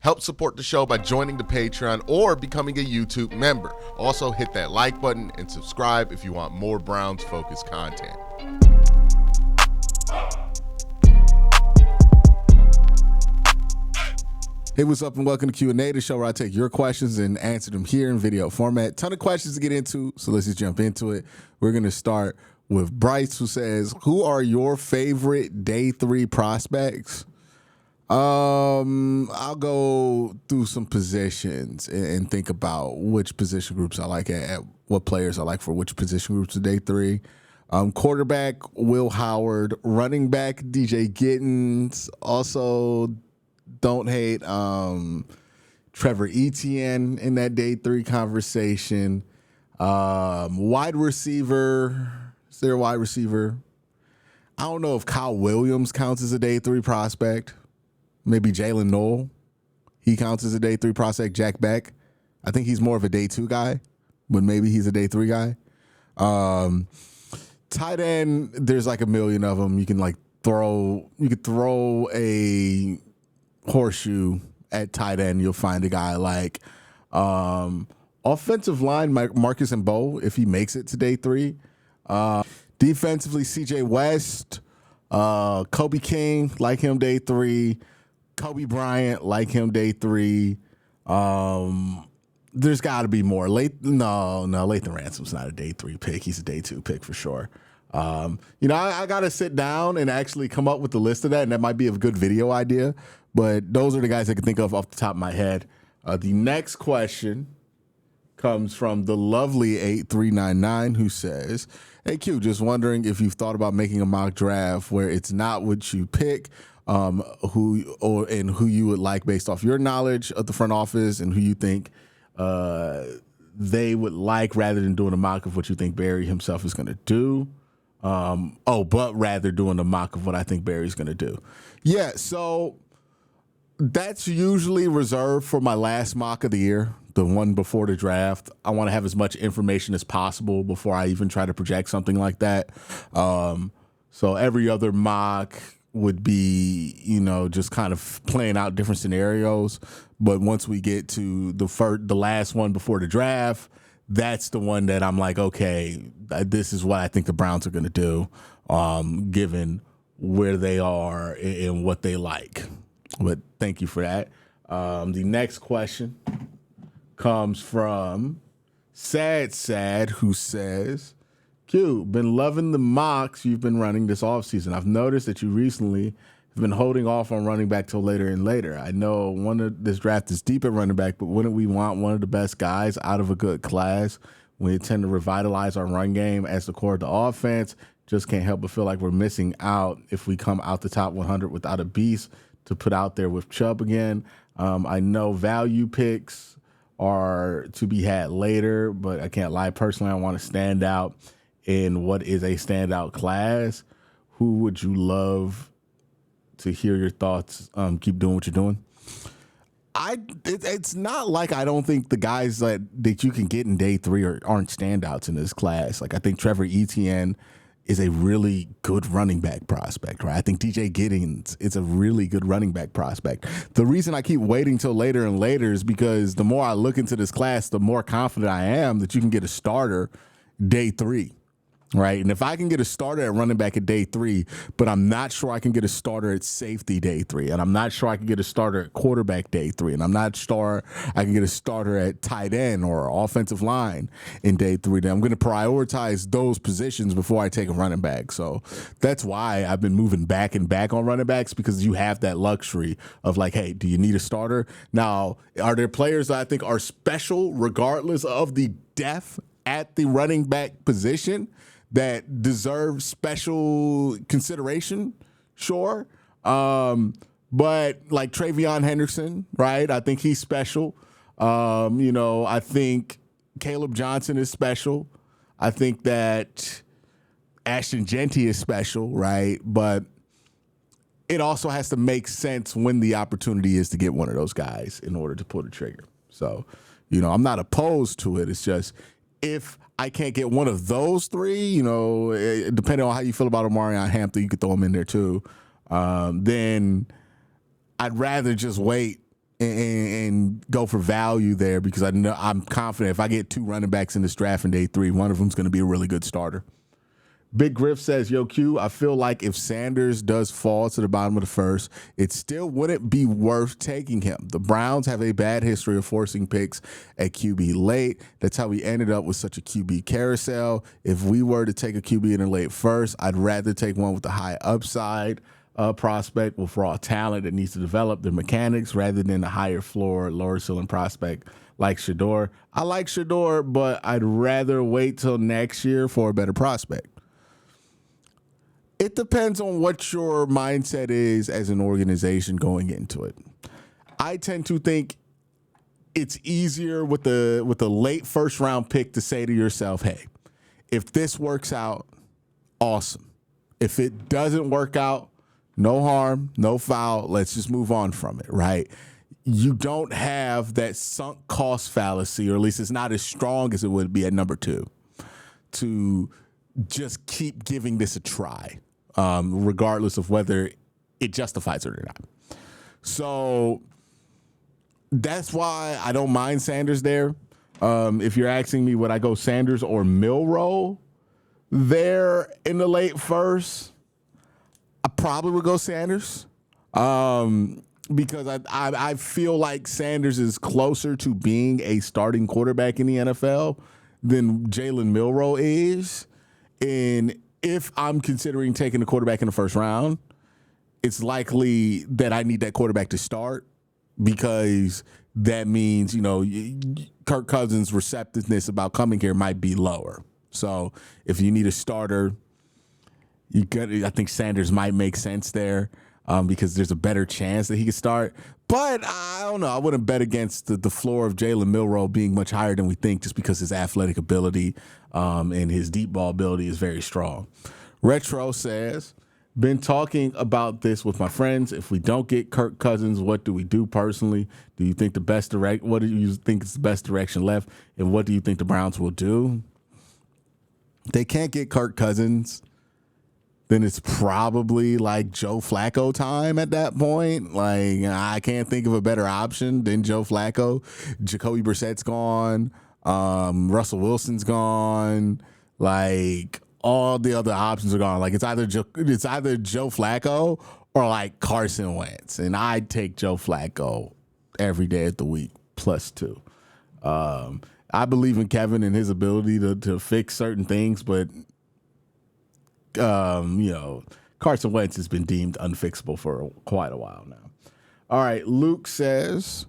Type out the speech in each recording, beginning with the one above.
Help support the show by joining the Patreon or becoming a YouTube member. Also, hit that like button and subscribe if you want more Browns-focused content. Hey, what's up, and welcome to QnA, the show where I take your questions and answer them here in video format. Ton of questions to get into, so let's just jump into it. We're going to start with Bryce, who says, who are your favorite day 3 prospects? I'll go through some positions and think about which position groups I like at what players I like for which position groups of day 3. Quarterback, Will Howard. Running back, DJ Gittens. Also, don't hate Trevor Etienne in that day 3 conversation. Wide receiver. Is there a wide receiver? I don't know if Kyle Williams counts as a day 3 prospect. Maybe Jalen Noel. He counts as a day 3 prospect. Jack Beck. I think he's more of a day 2 guy, but maybe he's a day 3 guy. Tight end, there's like a million of them. You could throw a horseshoe at tight end. You'll find a guy like offensive line, Marcus and Bo, if he makes it to day 3. Defensively, CJ West, Kobe King, like him day 3. Kobe Bryant, like him day 3. There's got to be more. Lathan Ransom's not a day 3 pick. He's a day 2 pick for sure. I got to sit down and actually come up with the list of that, and that might be a good video idea. But those are the guys I can think of off the top of my head. The next question comes from the lovely 8399, who says, hey, Q, just wondering if you've thought about making a mock draft where it's not what you pick, who you would like based off your knowledge of the front office and who you think they would like, rather than doing a mock of what you think Barry himself is going to do. But rather doing a mock of what I think Barry's going to do. Yeah, so that's usually reserved for my last mock of the year, the one before the draft. I want to have as much information as possible before I even try to project something like that. So every other mock would be, just kind of playing out different scenarios. But once we get to the last one before the draft, that's the one that I'm like, okay, this is what I think the Browns are going to do, given where they are and what they like. But thank you for that. The next question comes from Sad, who says, Q, been loving the mocks you've been running this offseason. I've noticed that you recently have been holding off on running back till later and later. I know this draft is deep at running back, but wouldn't we want one of the best guys out of a good class? We intend to revitalize our run game as the core of the offense. Just can't help but feel like we're missing out if we come out the top 100 without a beast to put out there with Chubb again. I know value picks are to be had later, but I can't lie. Personally, I want to stand out in what is a standout class. Who would you love to hear your thoughts? Keep doing what you're doing. It's not like I don't think the guys that you can get in day 3 aren't standouts in this class. Like, I think Trevor Etienne is a really good running back prospect, right? I think DJ Giddens is a really good running back prospect. The reason I keep waiting till later and later is because the more I look into this class, the more confident I am that you can get a starter day 3. Right. And if I can get a starter at running back at day 3, but I'm not sure I can get a starter at safety day 3, and I'm not sure I can get a starter at quarterback day 3, and I'm not sure I can get a starter at tight end or offensive line in day 3, then I'm going to prioritize those positions before I take a running back. So that's why I've been moving back and back on running backs, because you have that luxury of like, hey, do you need a starter? Now, are there players that I think are special regardless of the depth at the running back position that deserve special consideration? Sure. But like Travion Henderson, right? I think he's special. I think Caleb Johnson is special. I think that Ashton Genty is special, right? But it also has to make sense when the opportunity is to get one of those guys in order to pull the trigger. So, I'm not opposed to it. It's just, if I can't get one of those 3, depending on how you feel about Omarion Hampton, you could throw him in there too. Then I'd rather just wait and go for value there because I'm confident if I get 2 running backs in this draft in day 3, one of them's going to be a really good starter. Big Griff says, yo, Q, I feel like if Sanders does fall to the bottom of the first, it still wouldn't be worth taking him. The Browns have a bad history of forcing picks at QB late. That's how we ended up with such a QB carousel. If we were to take a QB in the late first, I'd rather take one with a high upside prospect with raw talent that needs to develop their mechanics rather than a higher floor, lower ceiling prospect like Shador. I like Shador, but I'd rather wait till next year for a better prospect. It depends on what your mindset is as an organization going into it. I tend to think it's easier with the late first round pick to say to yourself, hey, if this works out, awesome. If it doesn't work out, no harm, no foul. Let's just move on from it, right? You don't have that sunk cost fallacy, or at least it's not as strong as it would be at number 2, to just keep giving this a try. Regardless of whether it justifies it or not. So that's why I don't mind Sanders there. If you're asking me, would I go Sanders or Milroe there in the late first? I probably would go Sanders because I feel like Sanders is closer to being a starting quarterback in the NFL than Jalen Milroe is. And if I'm considering taking a quarterback in the first round, it's likely that I need that quarterback to start because that means, Kirk Cousins' receptiveness about coming here might be lower. So if you need a starter, I think Sanders might make sense there because there's a better chance that he could start. But I don't know. I wouldn't bet against the floor of Jalen Milroe being much higher than we think just because his athletic ability and his deep ball ability is very strong. Retro says, been talking about this with my friends. If we don't get Kirk Cousins, what do we do personally? Do you think what do you think is the best direction left? And what do you think the Browns will do? They can't get Kirk Cousins. Then it's probably like Joe Flacco time at that point. Like, I can't think of a better option than Joe Flacco. Jacoby Brissett's gone. Russell Wilson's gone. Like, all the other options are gone. Like, it's either Joe Flacco or like Carson Wentz. And I'd take Joe Flacco every day of the week +2. I believe in Kevin and his ability to fix certain things, but Carson Wentz has been deemed unfixable for quite a while now. All right, Luke says,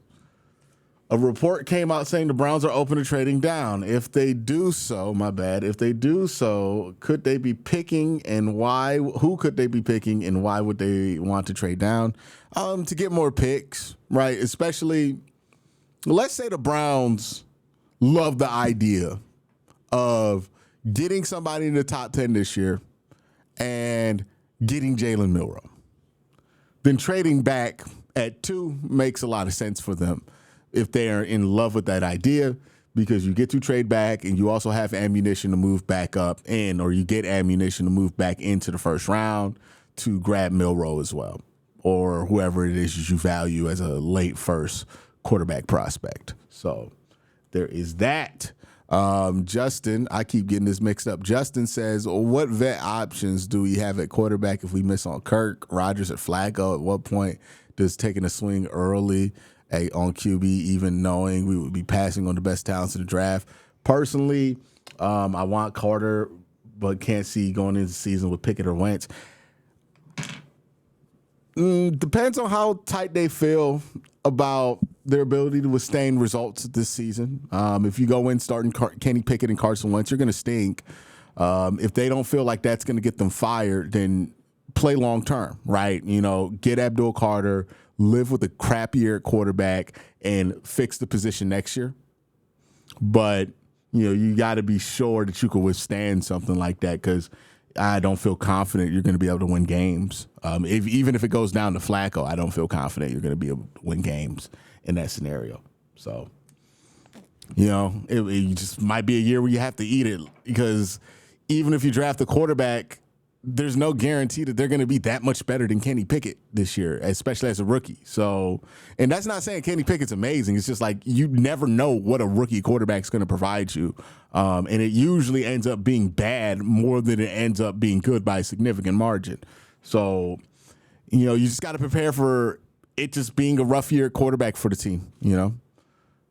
a report came out saying the Browns are open to trading down. If they do so, could they be picking and why? Who could they be picking and why would they want to trade down? To get more picks, right? Especially, let's say the Browns love the idea of getting somebody in the top 10 this year and getting Jalen Milroe. Then trading back at 2 makes a lot of sense for them if they are in love with that idea, because you get to trade back and you also have ammunition to move back up or you get ammunition to move back into the first round to grab Milroe as well, or whoever it is you value as a late first quarterback prospect. So there is that. Justin, I keep getting this mixed up. Justin says, what vet options do we have at quarterback if we miss on Kirk, Rodgers, or Flacco? At what point does taking a swing early on QB, even knowing we would be passing on the best talents in the draft? Personally, I want Carter, but can't see going into the season with Pickett or Wentz. Depends on how tight they feel about their ability to withstand results this season. If you go in starting Kenny Pickett and Carson Wentz, you're going to stink. If they don't feel like that's going to get them fired, then play long term, right? Get Abdul Carter, live with a crappier quarterback, and fix the position next year. But you got to be sure that you can withstand something like that, because I don't feel confident you're going to be able to win games. Even if it goes down to Flacco, I don't feel confident you're going to be able to win games in that scenario. So, it just might be a year where you have to eat it, because even if you draft a quarterback there's no guarantee that they're going to be that much better than Kenny Pickett this year, especially as a rookie. So, and that's not saying Kenny Pickett's amazing. It's just like you never know what a rookie quarterback's going to provide you. And it usually ends up being bad more than it ends up being good by a significant margin. So, you just got to prepare for it just being a rough year quarterback for the team,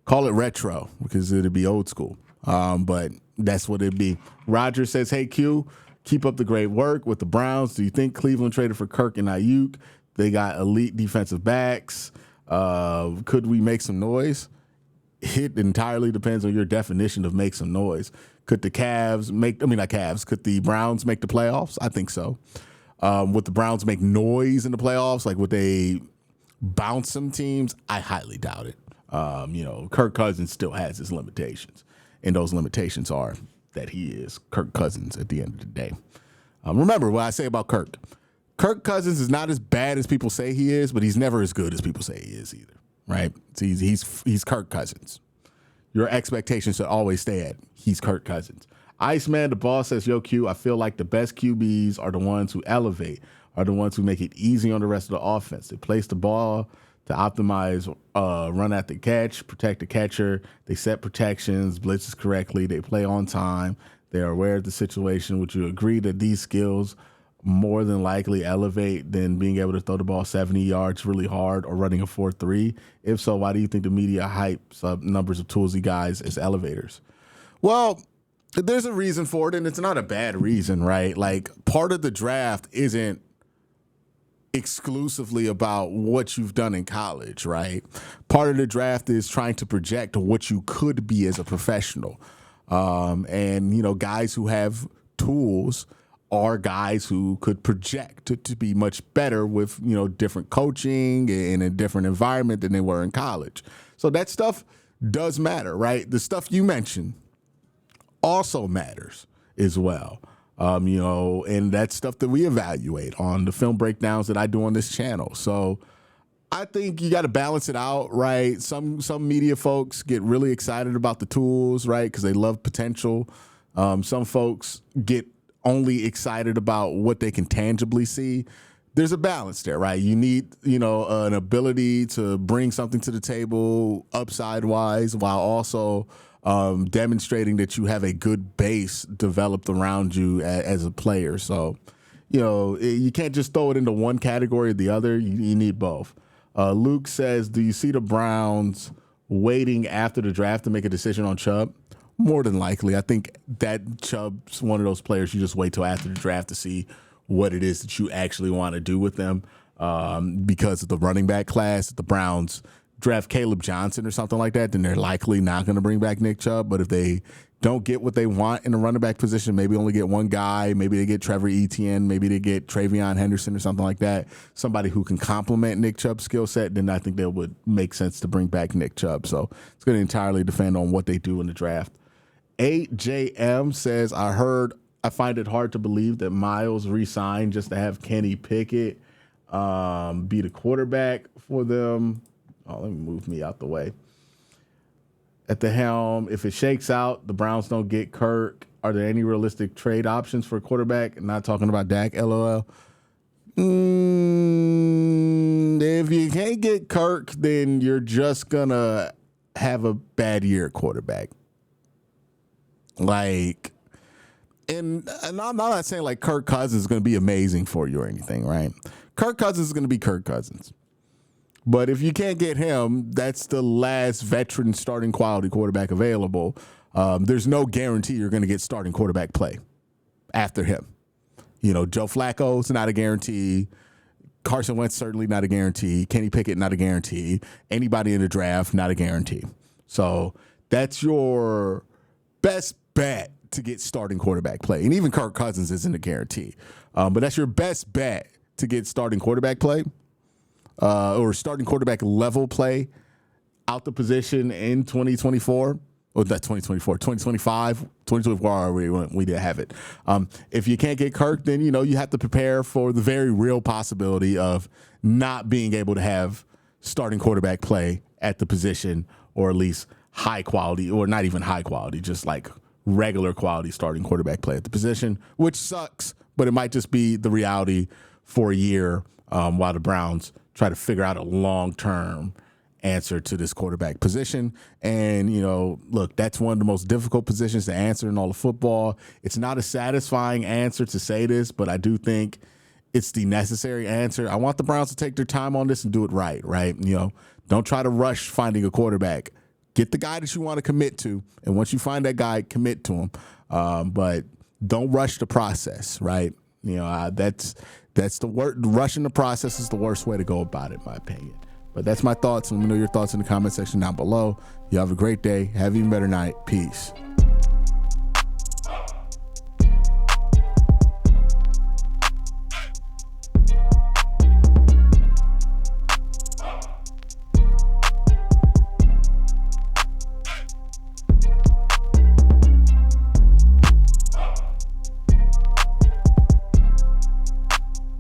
Call it retro because it'd be old school. But that's what it'd be. Roger says, hey, Q, keep up the great work with the Browns. Do you think Cleveland traded for Kirk and Ayuk? They got elite defensive backs. Could we make some noise? It entirely depends on your definition of make some noise. Could the could the Browns make the playoffs? I think so. Would the Browns make noise in the playoffs? Like, would they bounce some teams? I highly doubt it. Kirk Cousins still has his limitations, and those limitations are that he is Kirk Cousins at the end of the day. Remember what I say about Kirk. Kirk Cousins is not as bad as people say he is, but he's never as good as people say he is either, right? So he's Kirk Cousins. Your expectations should always stay at he's Kirk Cousins. Iceman, the boss, says, yo, Q, I feel like the best QBs are the ones who elevate, are the ones who make it easy on the rest of the offense. They place the ball to optimize run at the catch, protect the catcher. They set protections, blitzes correctly. They play on time. They are aware of the situation. Would you agree that these skills more than likely elevate than being able to throw the ball 70 yards really hard or running a 4.3? If so, why do you think the media hypes up numbers of toolsy guys as elevators? Well, there's a reason for it, and it's not a bad reason, right? Like, part of the draft isn't exclusively about what you've done in college, right? Part of the draft is trying to project what you could be as a professional. And guys who have tools are guys who could project to be much better with, different coaching and a different environment than they were in college. So that stuff does matter, right? The stuff you mentioned also matters as well. And that's stuff that we evaluate on the film breakdowns that I do on this channel. So I think you got to balance it out, right? Some media folks get really excited about the tools, right, because they love potential. Some folks get only excited about what they can tangibly see. There's a balance there, right? You need, an ability to bring something to the table upside-wise while also demonstrating that you have a good base developed around you as a player. So, you can't just throw it into one category or the other. You need both. Luke says, do you see the Browns waiting after the draft to make a decision on Chubb? More than likely. I think that Chubb's one of those players you just wait till after the draft to see what it is that you actually want to do with them. Because of the running back class, the Browns draft Caleb Johnson or something like that, then they're likely not going to bring back Nick Chubb. But if they don't get what they want in the running back position, maybe only get one guy, maybe they get Trevor Etienne, maybe they get Travion Henderson or something like that, somebody who can complement Nick Chubb's skill set, then I think that would make sense to bring back Nick Chubb. So it's going to entirely depend on what they do in the draft. 8JM says, I find it hard to believe that Myles re-signed just to have Kenny Pickett be the quarterback for them. Oh, let me move me out the way. At the helm, if it shakes out, the Browns don't get Kirk. Are there any realistic trade options for a quarterback? Not talking about Dak, LOL. If you can't get Kirk, then you're just going to have a bad year at quarterback. Like, and I'm not saying like Kirk Cousins is going to be amazing for you or anything, right? Kirk Cousins is going to be Kirk Cousins. But if you can't get him, that's the last veteran starting quality quarterback available. There's no guarantee you're going to get starting quarterback play after him. Joe Flacco's not a guarantee. Carson Wentz certainly not a guarantee. Kenny Pickett not a guarantee. Anybody in the draft not a guarantee. So that's your best bet to get starting quarterback play. And even Kirk Cousins isn't a guarantee. But that's your best bet to get starting quarterback play. Or starting quarterback level play out the position in 2024, or that's 2024, 2025, 2024, we didn't have it. If you can't get Kirk, then, you have to prepare for the very real possibility of not being able to have starting quarterback play at the position, or at least high quality, or not even high quality, just like regular quality starting quarterback play at the position, which sucks, but it might just be the reality for a year while the Browns try to figure out a long-term answer to this quarterback position. And, look, that's one of the most difficult positions to answer in all of football. It's not a satisfying answer to say this, but I do think it's the necessary answer. I want the Browns to take their time on this and do it right? Don't try to rush finding a quarterback. Get the guy that you want to commit to, and once you find that guy, commit to him. But don't rush the process, right? That's the word. Rushing the process is the worst way to go about it, in my opinion. But that's my thoughts. Let me know your thoughts in the comment section down below. You have a great day. Have an even better night. Peace.